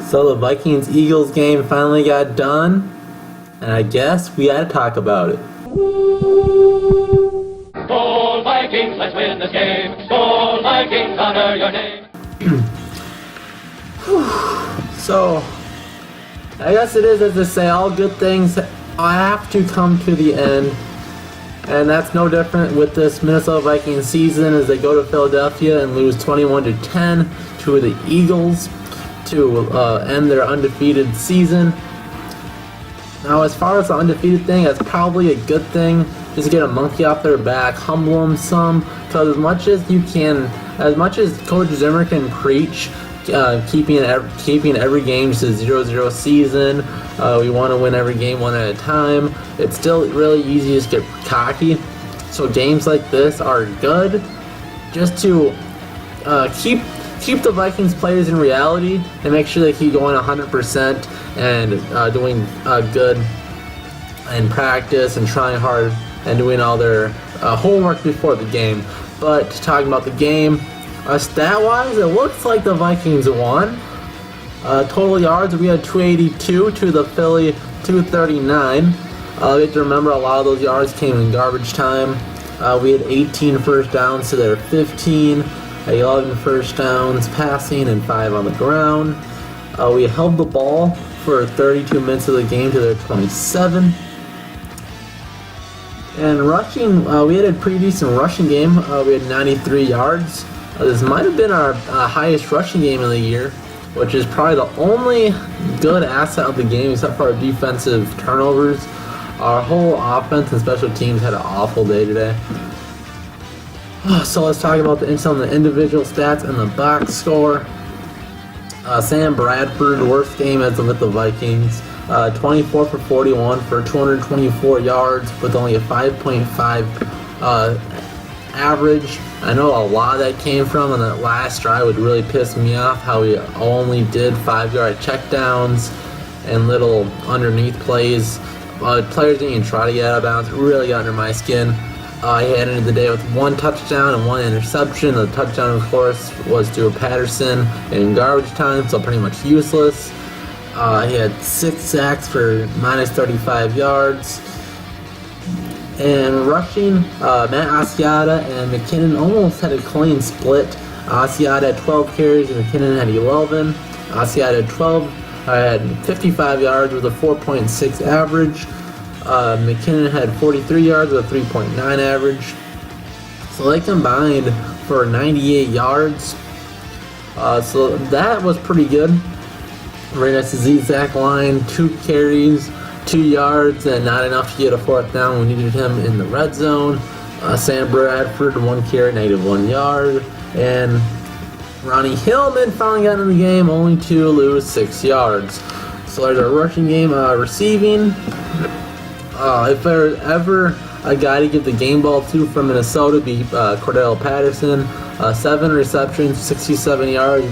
So the Vikings-Eagles game finally got done, and I guess we gotta talk about it. Skol Vikings, let's win this game. Skol Vikings, honor your name. So, I guess it is as they say, all good things have to come to the end. And that's no different with this Minnesota Vikings season as they go to Philadelphia and lose 21-10 to the Eagles to end their undefeated season. Now, as far as the undefeated thing, that's probably a good thing. Just get a monkey off their back, humble them some, because as much as Coach Zimmer can preach, keeping every game just a 0-0 season, we want to win every game one at a time, it's still really easy to just get cocky. So games like this are good just to keep the Vikings players in reality and make sure they keep going 100% and doing good in practice and trying hard and doing all their homework before the game. But talking about the game, stat-wise, it looks like the Vikings won. Total yards, we had 282 to the Philly 239. You have to remember a lot of those yards came in garbage time. We had 18 first downs to their 15. 11 first downs passing and 5 on the ground. We held the ball for 32 minutes of the game to their 27. And rushing, we had a pretty decent rushing game. We had 93 yards. This might have been our highest rushing game of the year, which is probably the only good asset of the game except for our defensive turnovers. Our whole offense and special teams had an awful day today. So let's talk about some of the individual stats and the box score. Sam Bradford, worst game as with the Vikings. 24 for 41 for 224 yards with only a 5.5 average. I know a lot of that came from on that last drive would really piss me off how he only did 5-yard checkdowns and little underneath plays. Players didn't even try to get out of bounds. It really got under my skin. He ended the day with 1 touchdown and 1 interception. The touchdown, of course, was to Patterson in garbage time, so pretty much useless. He had 6 sacks for minus 35 yards. And rushing, Matt Asiata and McKinnon almost had a clean split. Asiata had 12 carries and McKinnon had 11. Asiata had 12, had 55 yards with a 4.6 average. McKinnon had 43 yards with a 3.9 average. So they combined for 98 yards. So that was pretty good. Right next to Zach Line, 2 carries, 2 yards, and not enough to get a 4th down. We needed him in the red zone. Sam Bradford, 1 carry, -1 yard. And Ronnie Hillman finally got in the game, only to lose 6 yards. So there's our rushing game. Receiving, if there's ever a guy to give the game ball to from Minnesota, be Cordell Patterson. 7 receptions, 67 yards,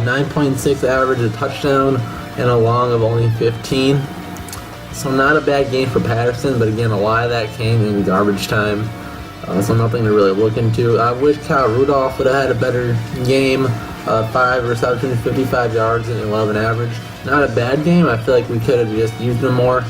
9.6 average, a touchdown, and a long of only 15. So not a bad game for Patterson, but again, a lot of that came in garbage time. So nothing to really look into. I wish Kyle Rudolph would have had a better game. 5 receptions, 55 yards, and 11 average. Not a bad game. I feel like we could have just used him more.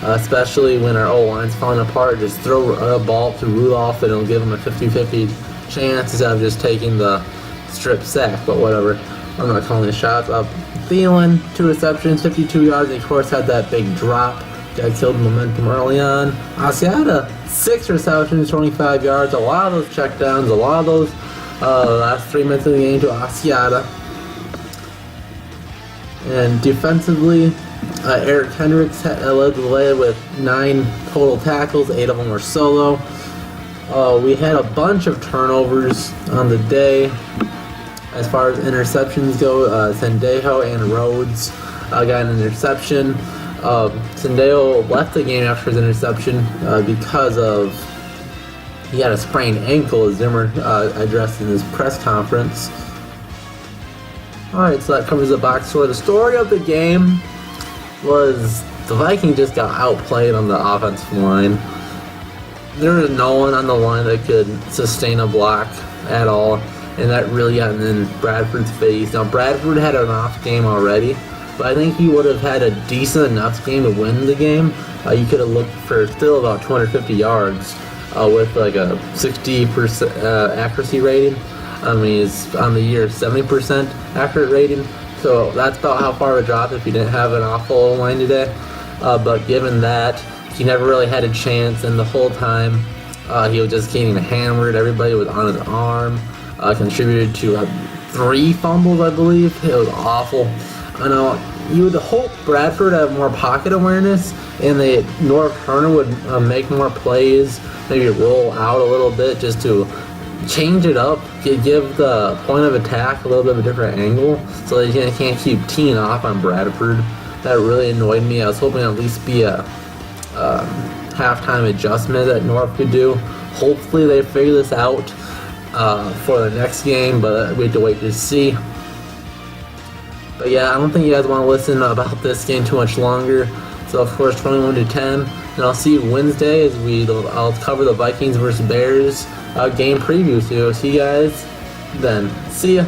Especially when our O-line's falling apart, just throw a ball to Rudolph and it'll give him a 50-50 chance instead of just taking the strip sack, but whatever. I'm not calling the shots up. Thielen, 2 receptions, 52 yards, and of course had that big drop. That killed momentum early on. Asiata, 6 receptions, 25 yards, a lot of those checkdowns, a lot of those last 3 minutes of the game to Asiata. And defensively, Eric Hendricks led the way with 9 total tackles, 8 of them were solo. We had a bunch of turnovers on the day. As far as interceptions go, Sendejo and Rhodes got an interception. Sendejo left the game after his interception because he had a sprained ankle, as Zimmer addressed in his press conference. Alright, so that covers the box score. The story of the game was the Vikings just got outplayed on the offensive line. There was no one on the line that could sustain a block at all, and that really got in Bradford's face. Now, Bradford had an off game already, but I think he would have had a decent enough game to win the game. You could have looked for still about 250 yards with like a 60% accuracy rating. I mean, it's on the year 70% accurate rating. So that's about how far it dropped if he didn't have an awful line today. But given that, he never really had a chance, and the whole time he was just getting hammered. Everybody was on his arm. Contributed to 3 fumbles, I believe. It was awful. I know you would hope Bradford have more pocket awareness, and North Turner would make more plays, maybe roll out a little bit just to change it up, give the point of attack a little bit of a different angle, so that you can't keep teeing off on Bradford. That really annoyed me. I was hoping at least be a halftime adjustment that North could do. Hopefully they figure this out for the next game, but we have to wait to see. But yeah, I don't think you guys want to listen about this game too much longer. So of course 21-10, and I'll see you Wednesday as I'll cover the Vikings versus Bears game preview. So see you guys then. See ya.